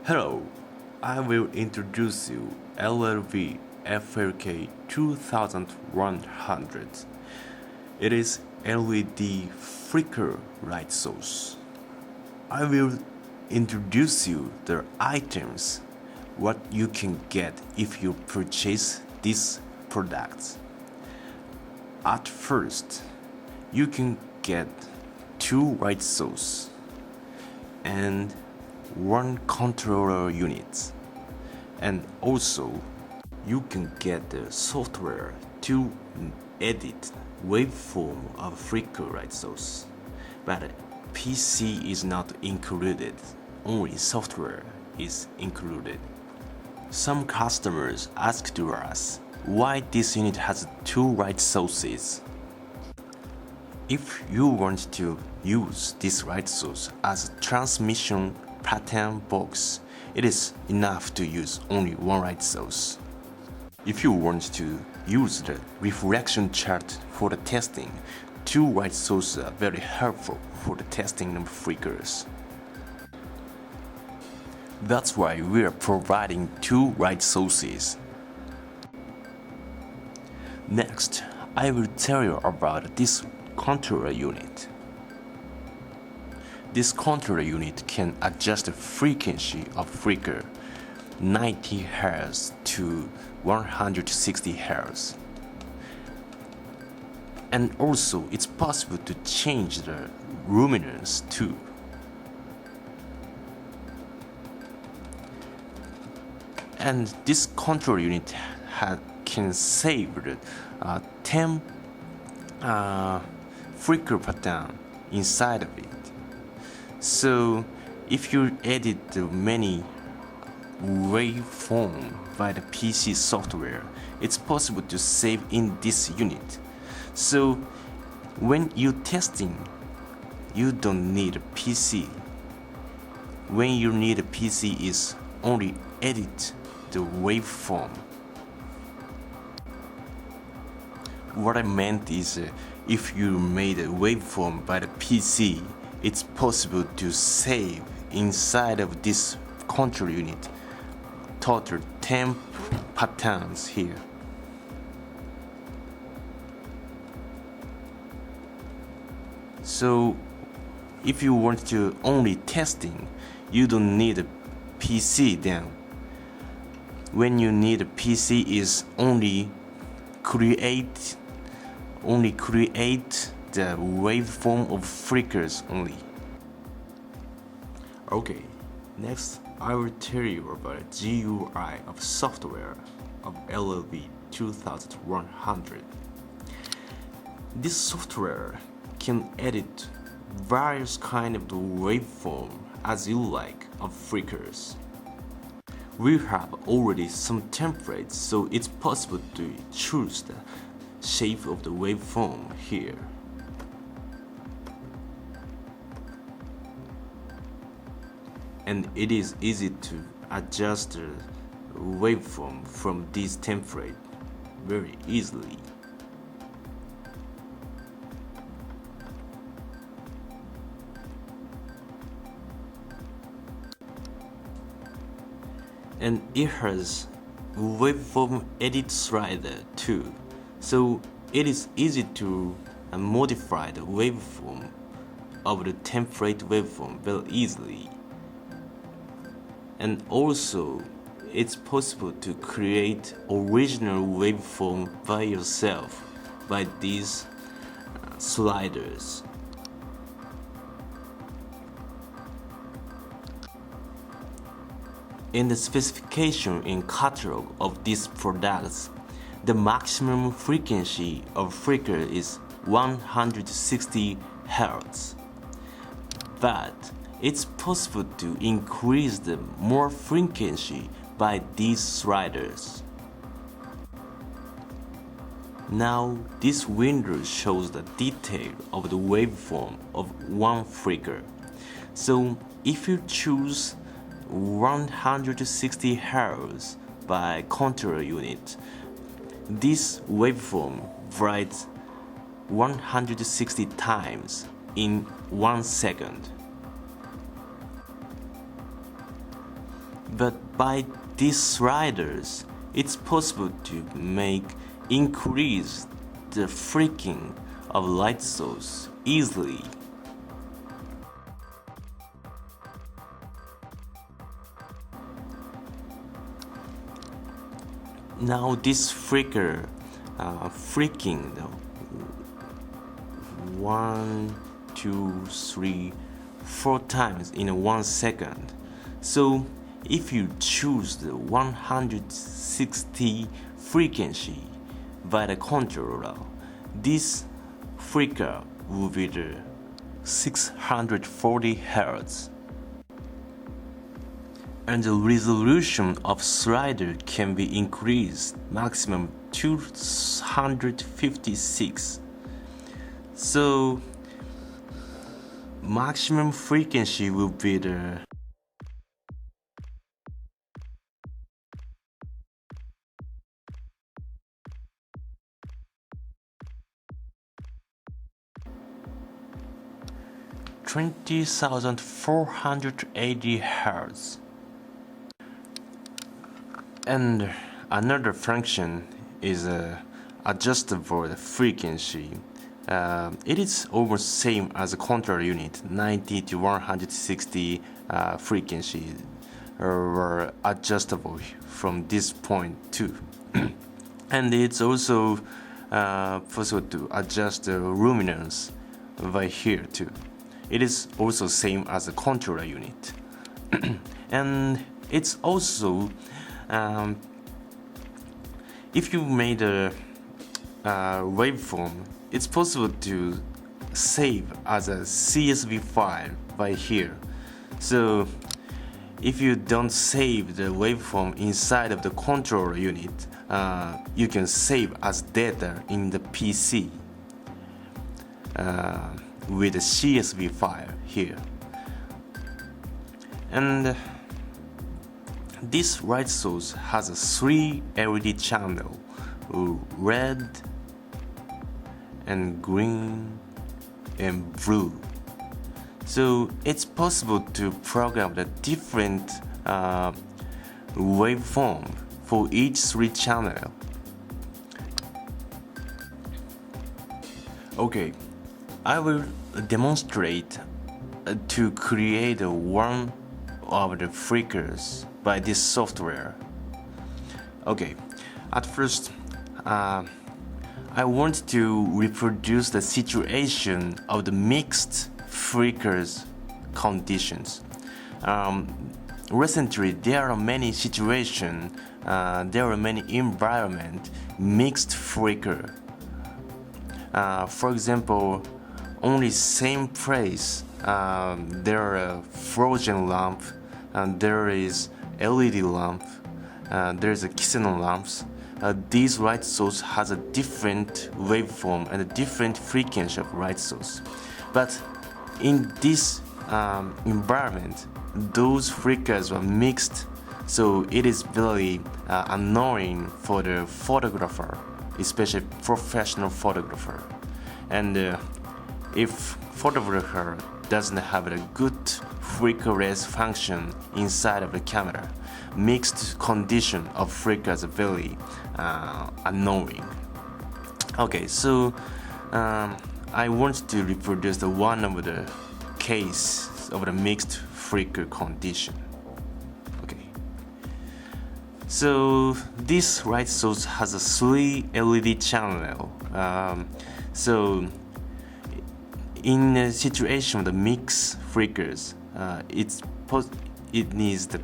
Hello, I will introduce you LLV-FLK2100. It is LED flicker light source. I will introduce you the items, what you can get if you purchase these products. At first, you can get 2 light sources and 1 controller unit, and also you can get the software to edit waveform of flicker light source, but PC is not included, only software is included. Some customers ask to us why this unit has 2 light sources. If you want to use this light source as a transmission pattern box, it is enough to use only 1 light source. If you want to use the reflection chart for the testing, 2 light sources are very helpful for the testing of flickers. That's why we are providing 2 light sources. Next, I will tell you about this controller unit. This controller unit can adjust the frequency of flicker 90 Hz to 160 Hz. And also it's possible to change the luminance too. And this control unit can save the 10 flicker pattern inside of it. So if you edit many waveform by the PC software, it's possible to save in this unit. So when you're testing, you don't need a PC. When you need a PC is only edit the waveform. What I meant is if you made a waveform by the PC, it's possible to save inside of this control unit total 10 patterns here. So if you want to only testing, you don't need a PC then. When you need a PC is only create the waveform of flickers only. Okay, next I will tell you about the GUI of software of LLV-2100. This software can edit various kind of the waveform as you like of flickers. We have already some templates, so it's possible to choose the shape of the waveform here. And it is easy to adjust the waveform from this template very easily. And it has waveform edit slider too, so it is easy to modify the waveform of the template waveform very easily. And also it's possible to create original waveform by yourself by these sliders. In the specification in catalog of these products, the maximum frequency of flicker is 160 Hz. But it's possible to increase the more frequency by these sliders. Now this window shows the detail of the waveform of one flicker. So if you choose 160 Hz by controller unit, this waveform writes 160 times in 1 second. But by these sliders, it's possible to increase the flickering of light source easily. Now this flickering 1, 2, 3, 4 times in 1 second. So if you choose the 160 frequency by the controller, this flicker will be the 640 Hz. And the resolution of slider can be increased maximum 256. So maximum frequency will be the 20,480 Hz. And another function is adjustable frequency. It is almost same as a control unit. 90 to 160 frequency were adjustable from this point too. And it's also possible to adjust the luminance by here too. It is also same as a controller unit. And it's also if you made a waveform, it's possible to save as a CSV file by here. So if you don't save the waveform inside of the controller unit, you can save as data in the PC with a CSV file here. And this light source has a 3 LED channel, red and green and blue. So it's possible to program the different waveform for each 3 channel. Okay, I will demonstrate to create one of the flickers by this software. Okay, at first I want to reproduce the situation of the mixed flickers conditions. Recently there are many situations, there are many environment mixed flicker. For example, only same place there are fluorescent lamp and there is LED lamp, there is a xenon lamps. These light source has a different waveform and a different frequency of light source. But in this environment, those flickers were mixed, so it is very annoying for the photographer, especially professional photographer. And if photographer doesn't have a good flickerless function inside of the camera, mixed condition of flickers are very annoying. Okay, so I want to reproduce the one of the case of the mixed flicker condition. Okay, so this light source has a 3 LED channel. So in a situation of the mixed flickers, it needs to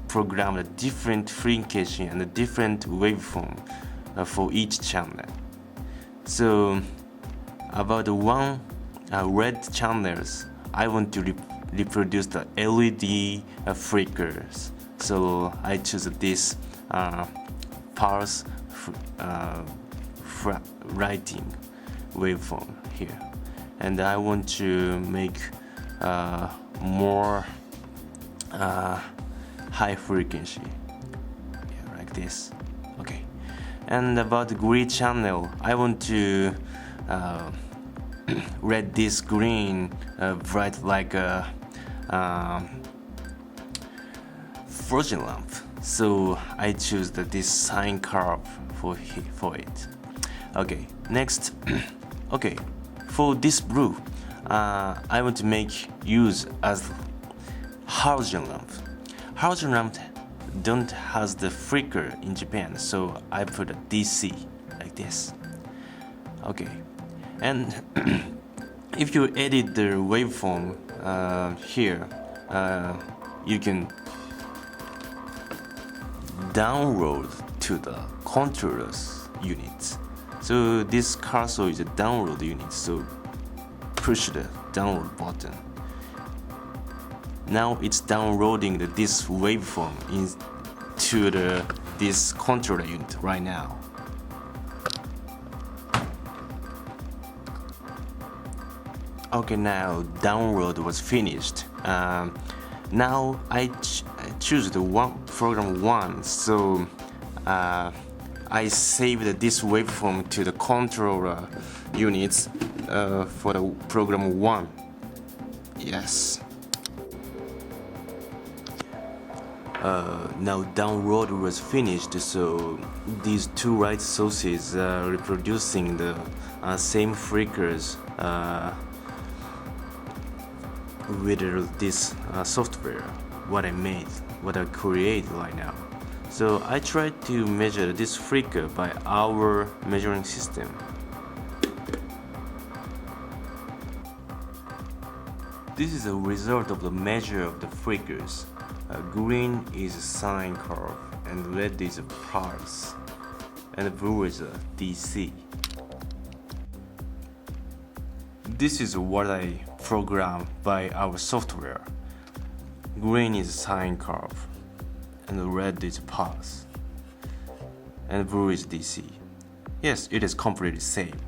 program a different frequency and a different waveform for each channel. So about the one red channels, I want to reproduce the LED flickers. So I choose this pulse lighting waveform here, and I want to make more high frequency, yeah, like this. Okay, and about the green channel, I want to red this green bright like a frozen lamp, so I choose this sine curve for it. Okay, next. Okay, for this blue, I want to make use as halogen lamp. Halogen lamp don't has the flicker in Japan, so I put a DC like this. Okay, and if you edit the waveform here, you can download to the controllers unit. So this cursor is a download unit, so push the download button. Now it's downloading this waveform into this controller unit right now. Okay, now download was finished. Now I choose the program 1, so I saved this waveform to the controller units for the program 1. Yes. Now download was finished, so these two light sources are reproducing the same flickers with this software, what I create right now. So I tried to measure this flicker by our measuring system. This is a result of the measure of the flickers. Green is a sine curve, and red is a pulse, and blue is a DC. This is what I programmed by our software. Green is a sine curve, and red is a pulse, and blue is DC. Yes, it is completely same.